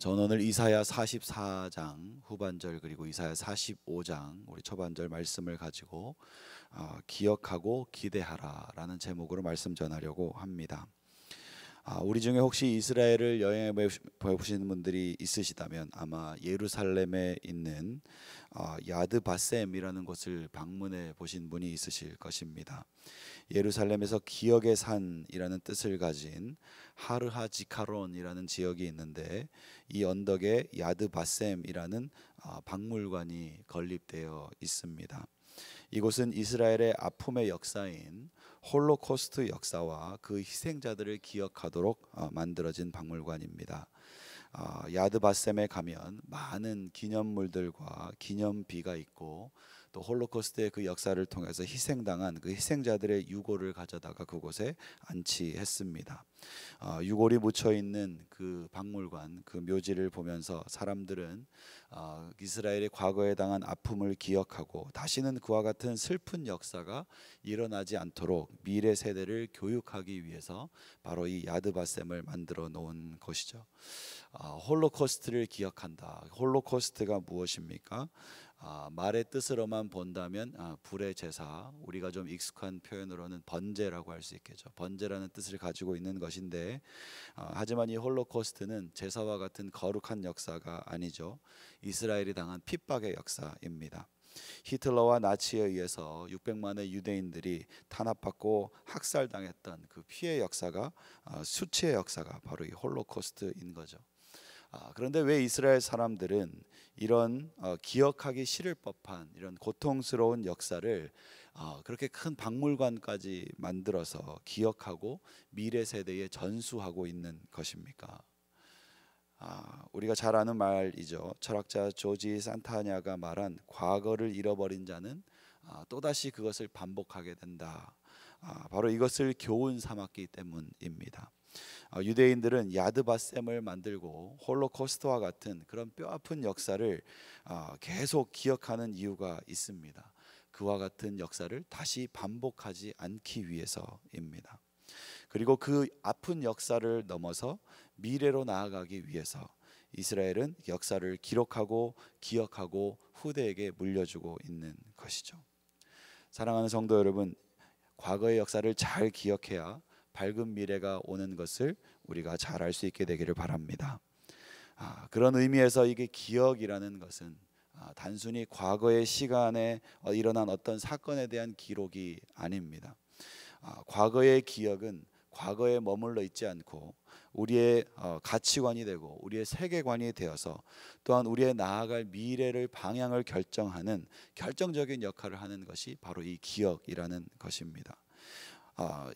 저는 오늘 이사야 44장 후반절 그리고 이사야 45장 우리 초반절 말씀을 가지고 기억하고 기대하라라는 제목으로 말씀 전하려고 합니다. 우리 중에 혹시 이스라엘을 여행해 보신 분들이 있으시다면 아마 예루살렘에 있는 야드바셈이라는 곳을 방문해 보신 분이 있으실 것입니다. 예루살렘에서 기억의 산이라는 뜻을 가진 하르하지카론이라는 지역이 있는데 이 언덕에 야드바셈이라는 박물관이 건립되어 있습니다. 이곳은 이스라엘의 아픔의 역사인 홀로코스트 역사와 그 희생자들을 기억하도록 만들어진 박물관입니다. 야드바셈에 가면 많은 기념물들과 기념비가 있고 또 홀로코스트의 그 역사를 통해서 희생당한 그 희생자들의 유골을 가져다가 그곳에 안치했습니다. 유골이 묻혀 있는 그 박물관, 그 묘지를 보면서 사람들은 이스라엘의 과거에 당한 아픔을 기억하고 다시는 그와 같은 슬픈 역사가 일어나지 않도록 미래 세대를 교육하기 위해서 바로 이 야드바셈을 만들어 놓은 것이죠. 홀로코스트를 기억한다. 홀로코스트가 무엇입니까? 말의 뜻으로만 본다면 불의 제사, 우리가 좀 익숙한 표현으로는 번제라고 할 수 있겠죠. 번제라는 뜻을 가지고 있는 것인데 하지만 이 홀로코스트는 제사와 같은 거룩한 역사가 아니죠. 이스라엘이 당한 핍박의 역사입니다. 히틀러와 나치에 의해서 600만의 유대인들이 탄압받고 학살당했던 그 피해 역사가 수치의 역사가 바로 이 홀로코스트인 거죠. 그런데 왜 이스라엘 사람들은 이런 기억하기 싫을 법한 이런 고통스러운 역사를 그렇게 큰 박물관까지 만들어서 기억하고 미래 세대에 전수하고 있는 것입니까? 우리가 잘 아는 말이죠. 철학자 조지 산타냐가 말한 과거를 잃어버린 자는 또다시 그것을 반복하게 된다. 바로 이것을 교훈 삼았기 때문입니다. 유대인들은 야드바셈을 만들고 홀로코스트와 같은 그런 뼈아픈 역사를 계속 기억하는 이유가 있습니다. 그와 같은 역사를 다시 반복하지 않기 위해서입니다. 그리고 그 아픈 역사를 넘어서 미래로 나아가기 위해서 이스라엘은 역사를 기록하고 기억하고 후대에게 물려주고 있는 것이죠. 사랑하는 성도 여러분, 과거의 역사를 잘 기억해야 밝은 미래가 오는 것을 우리가 잘 알 수 있게 되기를 바랍니다. 그런 의미에서 이게 기억이라는 것은 단순히 과거의 시간에 일어난 어떤 사건에 대한 기록이 아닙니다. 과거의 기억은 과거에 머물러 있지 않고 우리의 가치관이 되고 우리의 세계관이 되어서 또한 우리의 나아갈 미래를 방향을 결정하는 결정적인 역할을 하는 것이 바로 이 기억이라는 것입니다.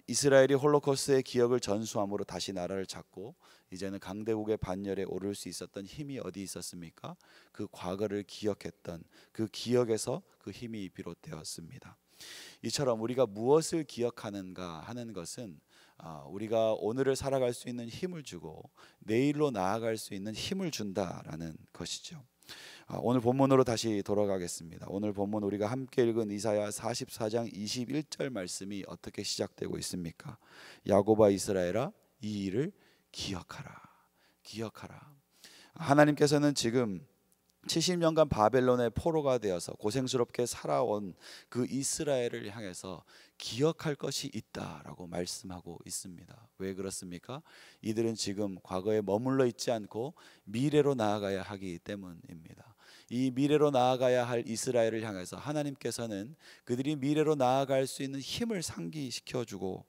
이스라엘이 홀로코스트의 기억을 전수함으로 다시 나라를 찾고 이제는 강대국의 반열에 오를 수 있었던 힘이 어디 있었습니까? 그 과거를 기억했던 그 기억에서 그 힘이 비롯되었습니다. 이처럼 우리가 무엇을 기억하는가 하는 것은 우리가 오늘을 살아갈 수 있는 힘을 주고 내일로 나아갈 수 있는 힘을 준다라는 것이죠. 오늘 본문으로 다시 돌아가겠습니다. 오늘 본문 우리가 함께 읽은 이사야 44장 21절 말씀이 어떻게 시작되고 있습니까? 야곱아 이스라엘아 이 일을 기억하라. 기억하라. 하나님께서는 지금 70년간 바벨론의 포로가 되어서 고생스럽게 살아온 그 이스라엘을 향해서 기억할 것이 있다라고 말씀하고 있습니다. 왜 그렇습니까? 이들은 지금 과거에 머물러 있지 않고 미래로 나아가야 하기 때문입니다. 이 미래로 나아가야 할 이스라엘을 향해서 하나님께서는 그들이 미래로 나아갈 수 있는 힘을 상기시켜주고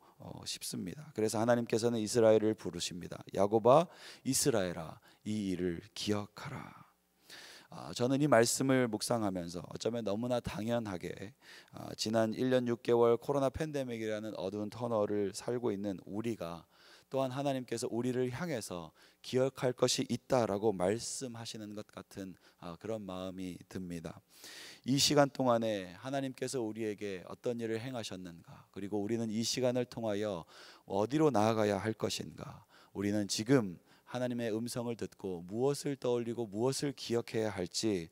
싶습니다. 그래서 하나님께서는 이스라엘을 부르십니다. 야곱아 이스라엘아 이 일을 기억하라. 저는 이 말씀을 묵상하면서 어쩌면 너무나 당연하게 지난 1년 6개월 코로나 팬데믹이라는 어두운 터널을 살고 있는 우리가 또한 하나님께서 우리를 향해서 기억할 것이 있다라고 말씀하시는 것 같은 그런 마음이 듭니다. 이 시간 동안에 하나님께서 우리에게 어떤 일을 행하셨는가, 그리고 우리는 이 시간을 통하여 어디로 나아가야 할 것인가, 우리는 지금 하나님의 음성을 듣고 무엇을 떠올리고 무엇을 기억해야 할지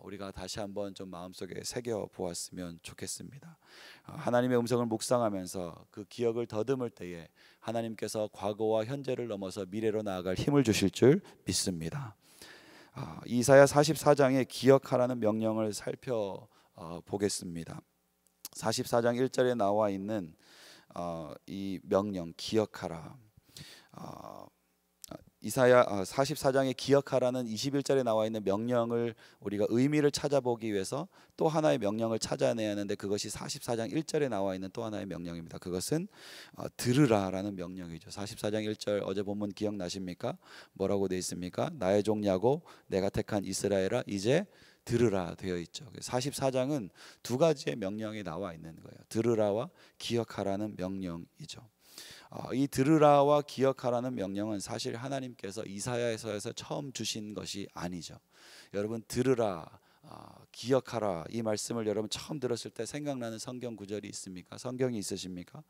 우리가 다시 한번 좀 마음속에 새겨 보았으면 좋겠습니다. 하나님의 음성을 묵상하면서 그 기억을 더듬을 때에 하나님께서 과거와 현재를 넘어서 미래로 나아갈 힘을 주실 줄 믿습니다. 이사야 44장의 기억하라는 명령을 살펴보겠습니다. 44장 1절에 나와 있는 이 명령 기억하라. 이사야 44장에 기억하라는 21절에 나와 있는 명령을 우리가 의미를 찾아보기 위해서 또 하나의 명령을 찾아내야 하는데 그것이 44장 1절에 나와 있는 또 하나의 명령입니다. 그것은 들으라라는 명령이죠. 44장 1절 어제 본문 기억나십니까? 뭐라고 되어 있습니까? 나의 종 야곱 내가 택한 이스라엘아 이제 들으라 되어 있죠. 44장은 두 가지의 명령이 나와 있는 거예요. 들으라와 기억하라는 명령이죠. 이 들으라와 기억하라는 명령은 사실 하나님께서 이사야서에서 처음 주신 것이 아니죠. 여러분 들으라 기억하라 이 말씀을 여러분 처음 들었을 때 생각나는 성경 구절이 있습니까? 성경이 있으십니까?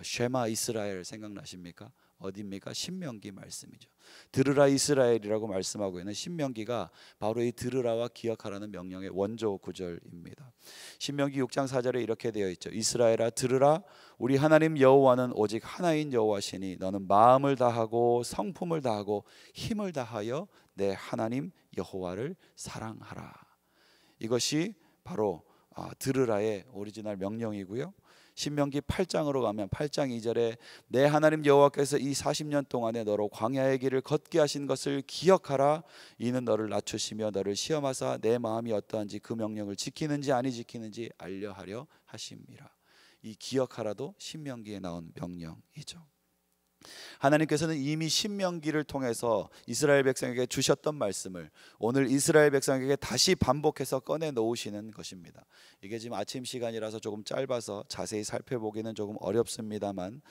쉐마 이스라엘 생각나십니까? 어디입니까? 신명기 말씀이죠. 들으라 이스라엘이라고 말씀하고 있는 신명기가 바로 이 들으라와 기억하라는 명령의 원조 구절입니다. 신명기 6장 4절에 이렇게 되어 있죠. 이스라엘아 들으라 우리 하나님 여호와는 오직 하나인 여호와시니 너는 마음을 다하고 성품을 다하고 힘을 다하여 내 하나님 여호와를 사랑하라. 이것이 바로 들으라의 오리지널 명령이고요. 신명기 8장으로 가면 8장 2절에 내 하나님 여호와께서 이 40년 동안에 너로 광야의 길을 걷게 하신 것을 기억하라. 이는 너를 낮추시며 너를 시험하사 내 마음이 어떠한지 그 명령을 지키는지 아니 지키는지 알려하려 하심이라. 이 기억하라도 신명기에 나온 명령이죠. 하나님께서는 이미 신명기를 통해서 이스라엘 백성에게 주셨던 말씀을 오늘 이스라엘 백성에게 다시 반복해서 꺼내 놓으시는 것입니다. 이게 지금 아침 시간이라서 조금 짧아서 자세히 살펴보기는 조금 어렵습니다만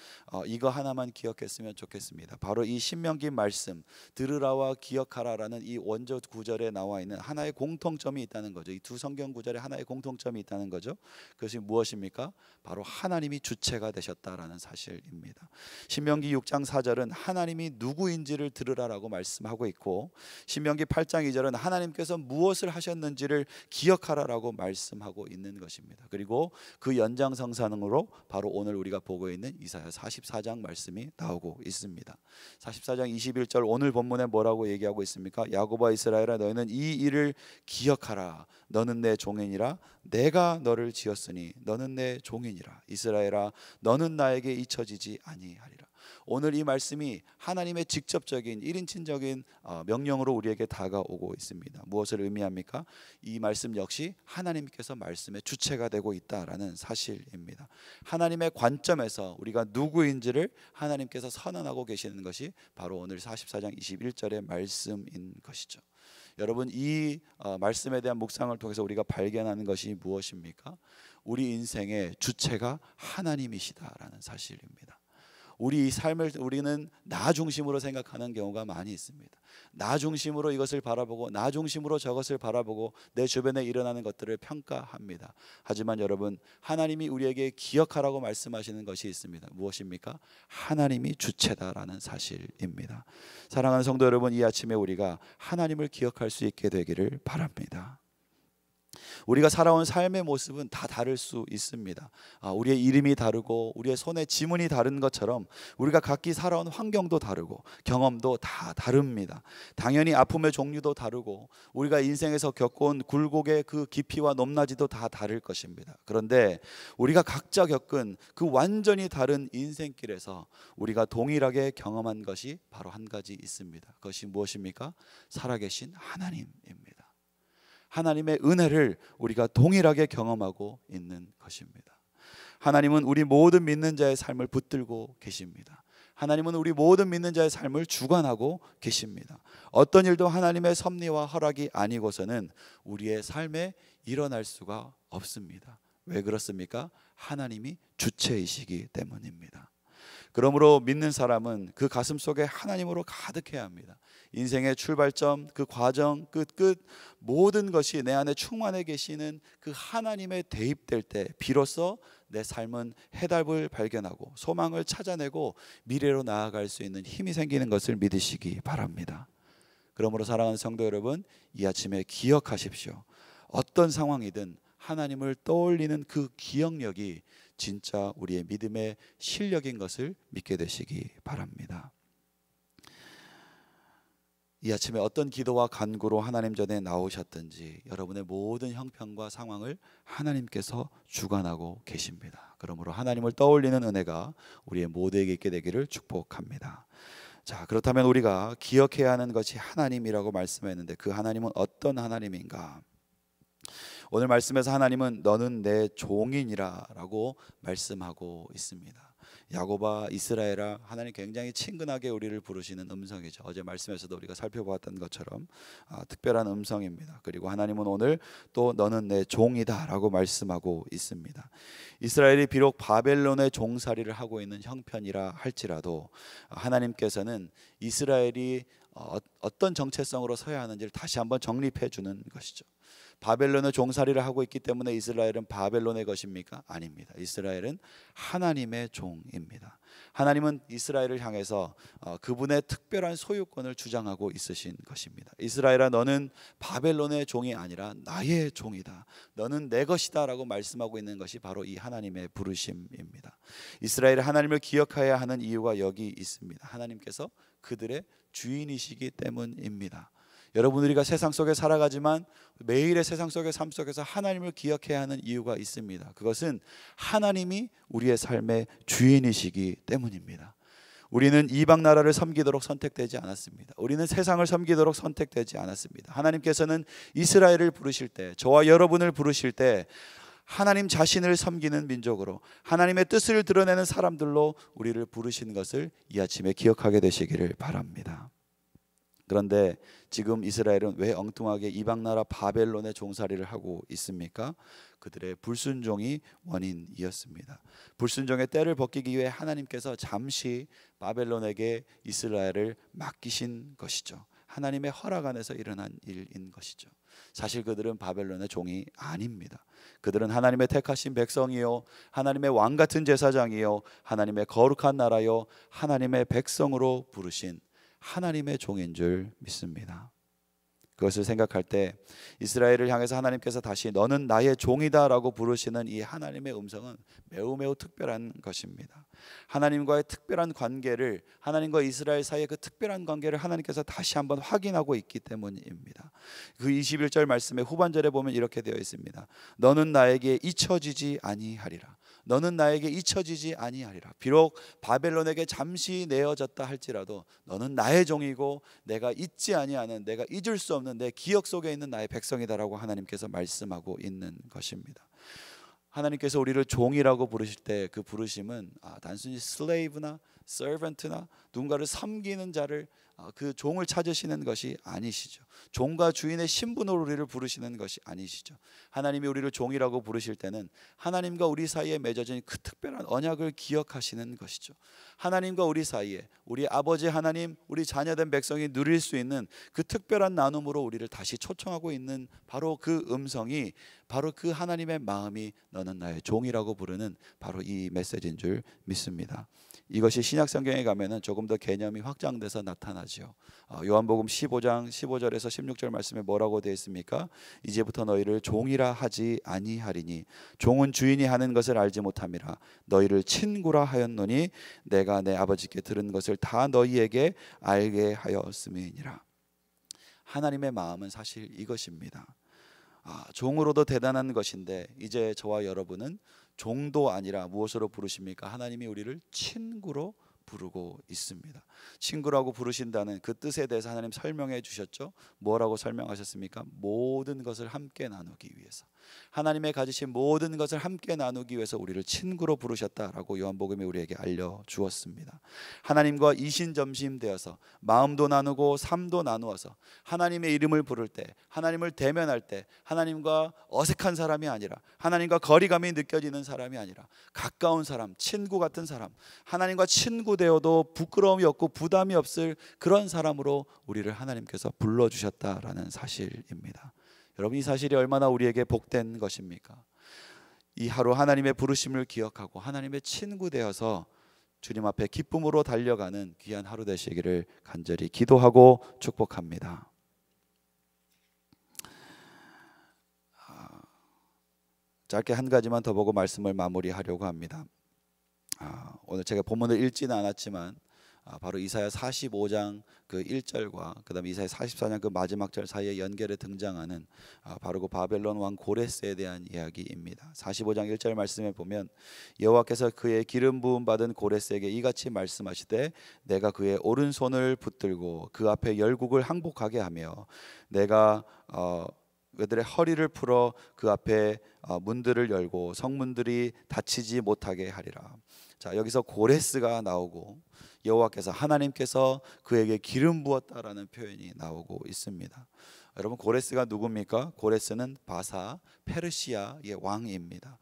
이거 하나만 기억했으면 좋겠습니다. 바로 이 신명기 말씀 들으라와 기억하라라는 이 원조 구절에 나와 있는 하나의 공통점이 있다는 거죠. 이 두 성경 구절에 하나의 공통점이 있다는 거죠. 그것이 무엇입니까? 바로 하나님이 주체가 되셨다라는 사실입니다. 신명기 6장 4절은 하나님이 누구인지를 들으라라고 말씀하고 있고 신명기 8장 2절은 하나님께서 무엇을 하셨는지를 기억하라라고 말씀하고 있는 것입니다. 그리고 그 연장선상으로 바로 오늘 우리가 보고 있는 이사야 44장 말씀이 나오고 있습니다. 44장 21절 오늘 본문에 뭐라고 얘기하고 있습니까? 야곱아 이스라엘아 너희는 이 일을 기억하라. 너는 내 종이니라. 내가 너를 지었으니 너는 내 종이니라. 이스라엘아 너는 나에게 잊혀지지 아니하리라. 오늘 이 말씀이 하나님의 직접적인 1인칭적인 명령으로 우리에게 다가오고 있습니다. 무엇을 의미합니까? 이 말씀 역시 하나님께서 말씀의 주체가 되고 있다라는 사실입니다. 하나님의 관점에서 우리가 누구인지를 하나님께서 선언하고 계시는 것이 바로 오늘 44장 21절의 말씀인 것이죠. 여러분 이 말씀에 대한 묵상을 통해서 우리가 발견하는 것이 무엇입니까? 우리 인생의 주체가 하나님이시다라는 사실입니다. 우리 삶을 우리는 나 중심으로 생각하는 경우가 많이 있습니다. 나 중심으로 이것을 바라보고 나 중심으로 저것을 바라보고 내 주변에 일어나는 것들을 평가합니다. 하지만 여러분 하나님이 우리에게 기억하라고 말씀하시는 것이 있습니다. 무엇입니까? 하나님이 주체다라는 사실입니다. 사랑하는 성도 여러분, 이 아침에 우리가 하나님을 기억할 수 있게 되기를 바랍니다. 우리가 살아온 삶의 모습은 다 다를 수 있습니다. 우리의 이름이 다르고 우리의 손의 지문이 다른 것처럼 우리가 각기 살아온 환경도 다르고 경험도 다 다릅니다. 당연히 아픔의 종류도 다르고 우리가 인생에서 겪어온 굴곡의 그 깊이와 높낮이도 다 다를 것입니다. 그런데 우리가 각자 겪은 그 완전히 다른 인생길에서 우리가 동일하게 경험한 것이 바로 한 가지 있습니다. 그것이 무엇입니까? 살아계신 하나님입니다. 하나님의 은혜를 우리가 동일하게 경험하고 있는 것입니다. 하나님은 우리 모든 믿는 자의 삶을 붙들고 계십니다. 하나님은 우리 모든 믿는 자의 삶을 주관하고 계십니다. 어떤 일도 하나님의 섭리와 허락이 아니고서는 우리의 삶에 일어날 수가 없습니다. 왜 그렇습니까? 하나님이 주체이시기 때문입니다. 그러므로 믿는 사람은 그 가슴 속에 하나님으로 가득해야 합니다. 인생의 출발점, 그 과정, 끝 모든 것이 내 안에 충만해 계시는 그 하나님에 대입될 때 비로소 내 삶은 해답을 발견하고 소망을 찾아내고 미래로 나아갈 수 있는 힘이 생기는 것을 믿으시기 바랍니다. 그러므로 사랑하는 성도 여러분, 이 아침에 기억하십시오. 어떤 상황이든 하나님을 떠올리는 그 기억력이 진짜 우리의 믿음의 실력인 것을 믿게 되시기 바랍니다. 이 아침에 어떤 기도와 간구로 하나님 전에 나오셨든지 여러분의 모든 형편과 상황을 하나님께서 주관하고 계십니다. 그러므로 하나님을 떠올리는 은혜가 우리의 모두에게 있게 되기를 축복합니다. 자, 그렇다면 우리가 기억해야 하는 것이 하나님이라고 말씀했는데 그 하나님은 어떤 하나님인가? 오늘 말씀에서 하나님은 너는 내 종이니라 라고 말씀하고 있습니다. 야곱아, 이스라엘아, 하나님 굉장히 친근하게 우리를 부르시는 음성이죠. 어제 말씀에서도 우리가 살펴보았던 것처럼 특별한 음성입니다. 그리고 하나님은 오늘 또 너는 내 종이다 라고 말씀하고 있습니다. 이스라엘이 비록 바벨론의 종살이를 하고 있는 형편이라 할지라도 하나님께서는 이스라엘이 어떤 정체성으로 서야 하는지를 다시 한번 정립해 주는 것이죠. 바벨론의 종살이를 하고 있기 때문에 이스라엘은 바벨론의 것입니까? 아닙니다. 이스라엘은 하나님의 종입니다. 하나님은 이스라엘을 향해서 그분의 특별한 소유권을 주장하고 있으신 것입니다. 이스라엘아, 너는 바벨론의 종이 아니라 나의 종이다. 너는 내 것이다 라고 말씀하고 있는 것이 바로 이 하나님의 부르심입니다. 이스라엘이 하나님을 기억해야 하는 이유가 여기 있습니다. 하나님께서 그들의 주인이시기 때문입니다. 여러분, 우리가 세상 속에 살아가지만 매일의 세상 속의 삶 속에서 하나님을 기억해야 하는 이유가 있습니다. 그것은 하나님이 우리의 삶의 주인이시기 때문입니다. 우리는 이방 나라를 섬기도록 선택되지 않았습니다. 우리는 세상을 섬기도록 선택되지 않았습니다. 하나님께서는 이스라엘을 부르실 때, 저와 여러분을 부르실 때 하나님 자신을 섬기는 민족으로, 하나님의 뜻을 드러내는 사람들로 우리를 부르신 것을 이 아침에 기억하게 되시기를 바랍니다. 그런데 지금 이스라엘은 왜 엉뚱하게 이방나라 바벨론의 종살이를 하고 있습니까? 그들의 불순종이 원인이었습니다. 불순종의 때를 벗기기 위해 하나님께서 잠시 바벨론에게 이스라엘을 맡기신 것이죠. 하나님의 허락 안에서 일어난 일인 것이죠. 사실 그들은 바벨론의 종이 아닙니다. 그들은 하나님의 택하신 백성이요, 하나님의 왕 같은 제사장이요, 하나님의 거룩한 나라요, 하나님의 백성으로 부르신 하나님의 종인 줄 믿습니다. 그것을 생각할 때 이스라엘을 향해서 하나님께서 다시 너는 나의 종이다 라고 부르시는 이 하나님의 음성은 매우 특별한 것입니다. 하나님과의 특별한 관계를, 하나님과 이스라엘 사이의 그 특별한 관계를 하나님께서 다시 한번 확인하고 있기 때문입니다. 그 21절 말씀의 후반절에 보면 이렇게 되어 있습니다. 너는 나에게 잊혀지지 아니하리라. 너는 나에게 잊혀지지 아니하리라. 비록 바벨론에게 잠시 내어졌다 할지라도 너는 나의 종이고 내가 잊지 아니하는, 내가 잊을 수 없는 내 기억 속에 있는 나의 백성이다라고 하나님께서 말씀하고 있는 것입니다. 하나님께서 우리를 종이라고 부르실 때 그 부르심은 단순히 slave나 servant나 누군가를 섬기는 자를, 그 종을 찾으시는 것이 아니시죠. 종과 주인의 신분으로 우리를 부르시는 것이 아니시죠. 하나님이 우리를 종이라고 부르실 때는 하나님과 우리 사이에 맺어진 그 특별한 언약을 기억하시는 것이죠. 하나님과 우리 사이에 우리 아버지 하나님, 우리 자녀된 백성이 누릴 수 있는 그 특별한 나눔으로 우리를 다시 초청하고 있는 바로 그 음성이, 바로 그 하나님의 마음이 너는 나의 종이라고 부르는 바로 이 메시지인 줄 믿습니다. 이것이 신약 성경에 가면은 조금 더 개념이 확장돼서 나타나죠. 요한복음 15장 15절에서 16절 말씀에 뭐라고 되어 있습니까? 이제부터 너희를 종이라 하지 아니하리니 종은 주인이 하는 것을 알지 못함이라. 너희를 친구라 하였노니 내가 내 아버지께 들은 것을 다 너희에게 알게 하였음이니라. 하나님의 마음은 사실 이것입니다. 종으로도 대단한 것인데 이제 저와 여러분은 종도 아니라 무엇으로 부르십니까? 하나님이 우리를 친구로 부르고 있습니다. 친구라고 부르신다는 그 뜻에 대해서 하나님 설명해 주셨죠. 뭐라고 설명하셨습니까? 모든 것을 함께 나누기 위해서. 하나님의 가지신 모든 것을 함께 나누기 위해서 우리를 친구로 부르셨다라고 요한복음이 우리에게 알려주었습니다. 하나님과 이신점심 되어서 마음도 나누고 삶도 나누어서 하나님의 이름을 부를 때, 하나님을 대면할 때 하나님과 어색한 사람이 아니라, 하나님과 거리감이 느껴지는 사람이 아니라 가까운 사람, 친구 같은 사람, 하나님과 친구 되어도 부끄러움이 없고 부담이 없을 그런 사람으로 우리를 하나님께서 불러주셨다라는 사실입니다. 여러분, 이 사실이 얼마나 우리에게 복된 것입니까? 이 하루 하나님의 부르심을 기억하고 하나님의 친구 되어서 주님 앞에 기쁨으로 달려가는 귀한 하루 되시기를 간절히 기도하고 축복합니다. 짧게 한 가지만 더 보고 말씀을 마무리하려고 합니다. 오늘 제가 본문을 읽지는 않았지만 바로 이사야 45장 그 1절과 그 다음에 이사야 44장 그 마지막 절 사이에 연결에 등장하는 바로 그 바벨론 왕 고레스에 대한 이야기입니다. 45장 1절 말씀에 보면 여호와께서 그의 기름 부음 받은 고레스에게 이같이 말씀하시되 내가 그의 오른손을 붙들고 그 앞에 열국을 항복하게 하며 내가 그들의 허리를 풀어 그 앞에 문들을 열고 성문들이 닫히지 못하게 하리라. 자, 여기서 고레스가 나오고 여호와께서 하나님께서 그에게 기름 부었다라는 표현이 나오고 있습니다. 여러분, 고레스가 누굽니까? 고레스는 바사 페르시아의 왕입니다.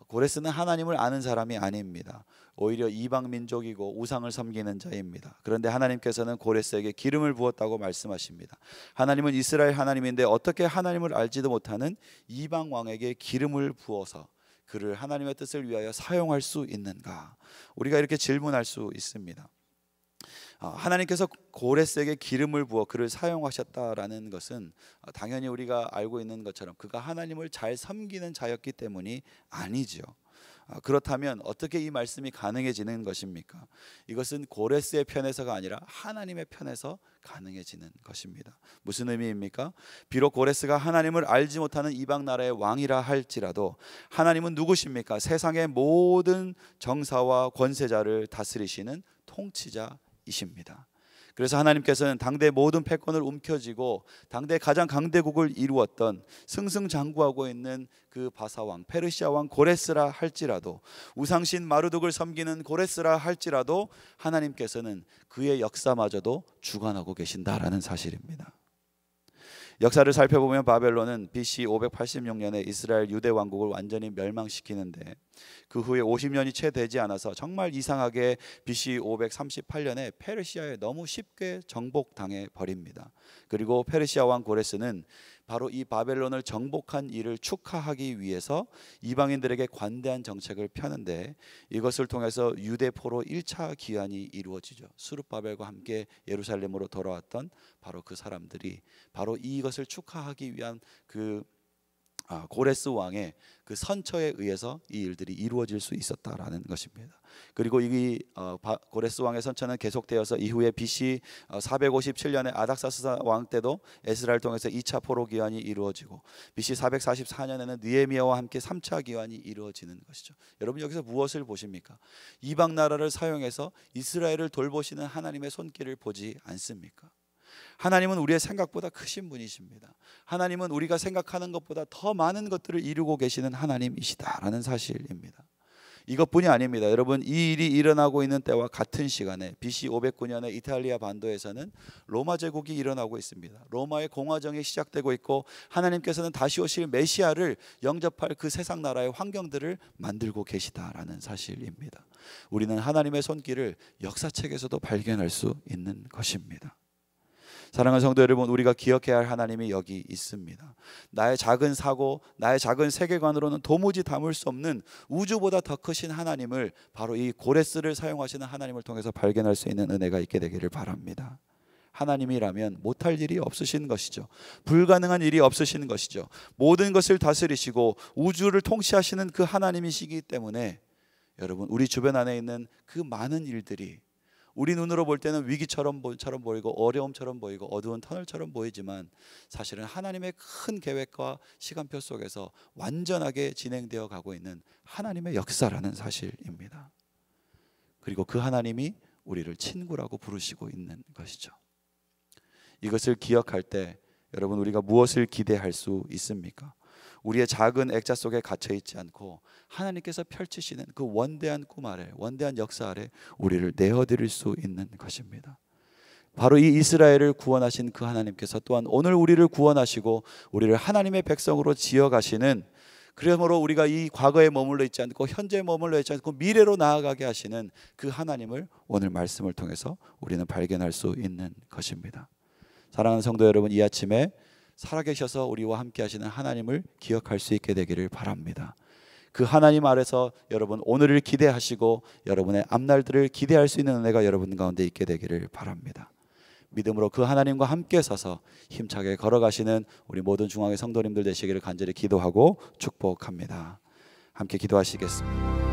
고레스는 하나님을 아는 사람이 아닙니다. 오히려 이방 민족이고 우상을 섬기는 자입니다. 그런데 하나님께서는 고레스에게 기름을 부었다고 말씀하십니다. 하나님은 이스라엘 하나님인데 어떻게 하나님을 알지도 못하는 이방 왕에게 기름을 부어서 그를 하나님의 뜻을 위하여 사용할 수 있는가? 우리가 이렇게 질문할 수 있습니다. 하나님께서 고레스에게 기름을 부어 그를 사용하셨다라는 것은 당연히 우리가 알고 있는 것처럼 그가 하나님을 잘 섬기는 자였기 때문이 아니죠. 그렇다면 어떻게 이 말씀이 가능해지는 것입니까? 이것은 고레스의 편에서가 아니라 하나님의 편에서 가능해지는 것입니다. 무슨 의미입니까? 비록 고레스가 하나님을 알지 못하는 이방 나라의 왕이라 할지라도 하나님은 누구십니까? 세상의 모든 정사와 권세자를 다스리시는 통치자이십니다. 그래서 하나님께서는 당대 모든 패권을 움켜쥐고 당대 가장 강대국을 이루었던 승승장구하고 있는 그 바사왕 페르시아 왕 고레스라 할지라도, 우상신 마르둑을 섬기는 고레스라 할지라도 하나님께서는 그의 역사마저도 주관하고 계신다라는 사실입니다. 역사를 살펴보면 바벨론은 BC 586년에 이스라엘 유대 왕국을 완전히 멸망시키는데 그 후에 50년이 채 되지 않아서 정말 이상하게 BC 538년에 페르시아에 너무 쉽게 정복당해 버립니다. 그리고 페르시아 왕 고레스는 바로 이 바벨론을 정복한 일을 축하하기 위해서 이방인들에게 관대한 정책을 펴는데 이것을 통해서 유대포로 1차 기환이 이루어지죠. 수룹바벨과 함께 예루살렘으로 돌아왔던 바로 그 사람들이 바로 이것을 축하하기 위한 그 고레스 왕의 그 선처에 의해서 이 일들이 이루어질 수 있었다라는 것입니다. 그리고 이 고레스 왕의 선처는 계속되어서 이후에 BC 457년에 아닥사스 왕 때도 에스라를 통해서 2차 포로 기환이 이루어지고 BC 444년에는 느헤미야와 함께 3차 기환이 이루어지는 것이죠. 여러분, 여기서 무엇을 보십니까? 이방 나라를 사용해서 이스라엘을 돌보시는 하나님의 손길을 보지 않습니까? 하나님은 우리의 생각보다 크신 분이십니다. 하나님은 우리가 생각하는 것보다 더 많은 것들을 이루고 계시는 하나님이시다라는 사실입니다. 이것뿐이 아닙니다. 여러분, 이 일이 일어나고 있는 때와 같은 시간에 BC 509년에 이탈리아 반도에서는 로마 제국이 일어나고 있습니다. 로마의 공화정이 시작되고 있고 하나님께서는 다시 오실 메시아를 영접할 그 세상 나라의 환경들을 만들고 계시다라는 사실입니다. 우리는 하나님의 손길을 역사책에서도 발견할 수 있는 것입니다. 사랑하는 성도 여러분, 우리가 기억해야 할 하나님이 여기 있습니다. 나의 작은 사고, 나의 작은 세계관으로는 도무지 담을 수 없는 우주보다 더 크신 하나님을 바로 이 고레스를 사용하시는 하나님을 통해서 발견할 수 있는 은혜가 있게 되기를 바랍니다. 하나님이라면 못할 일이 없으신 것이죠. 불가능한 일이 없으신 것이죠. 모든 것을 다스리시고 우주를 통치하시는 그 하나님이시기 때문에 여러분, 우리 주변 안에 있는 그 많은 일들이 우리 눈으로 볼 때는 위기처럼 보이고 어려움처럼 보이고 어두운 터널처럼 보이지만 사실은 하나님의 큰 계획과 시간표 속에서 완전하게 진행되어 가고 있는 하나님의 역사라는 사실입니다. 그리고 그 하나님이 우리를 친구라고 부르시고 있는 것이죠. 이것을 기억할 때 여러분, 우리가 무엇을 기대할 수 있습니까? 우리의 작은 액자 속에 갇혀 있지 않고 하나님께서 펼치시는 그 원대한 꿈 아래, 원대한 역사 아래 우리를 내어드릴 수 있는 것입니다. 바로 이 이스라엘을 구원하신 그 하나님께서 또한 오늘 우리를 구원하시고 우리를 하나님의 백성으로 지어가시는, 그러므로 우리가 이 과거에 머물러 있지 않고 현재에 머물러 있지 않고 미래로 나아가게 하시는 그 하나님을 오늘 말씀을 통해서 우리는 발견할 수 있는 것입니다. 사랑하는 성도 여러분, 이 아침에 살아계셔서 우리와 함께 하시는 하나님을 기억할 수 있게 되기를 바랍니다. 그 하나님 아래서 여러분 오늘을 기대하시고 여러분의 앞날들을 기대할 수 있는 은혜가 여러분 가운데 있게 되기를 바랍니다. 믿음으로 그 하나님과 함께 서서 힘차게 걸어가시는 우리 모든 중앙의 성도님들 되시기를 간절히 기도하고 축복합니다. 함께 기도하시겠습니다.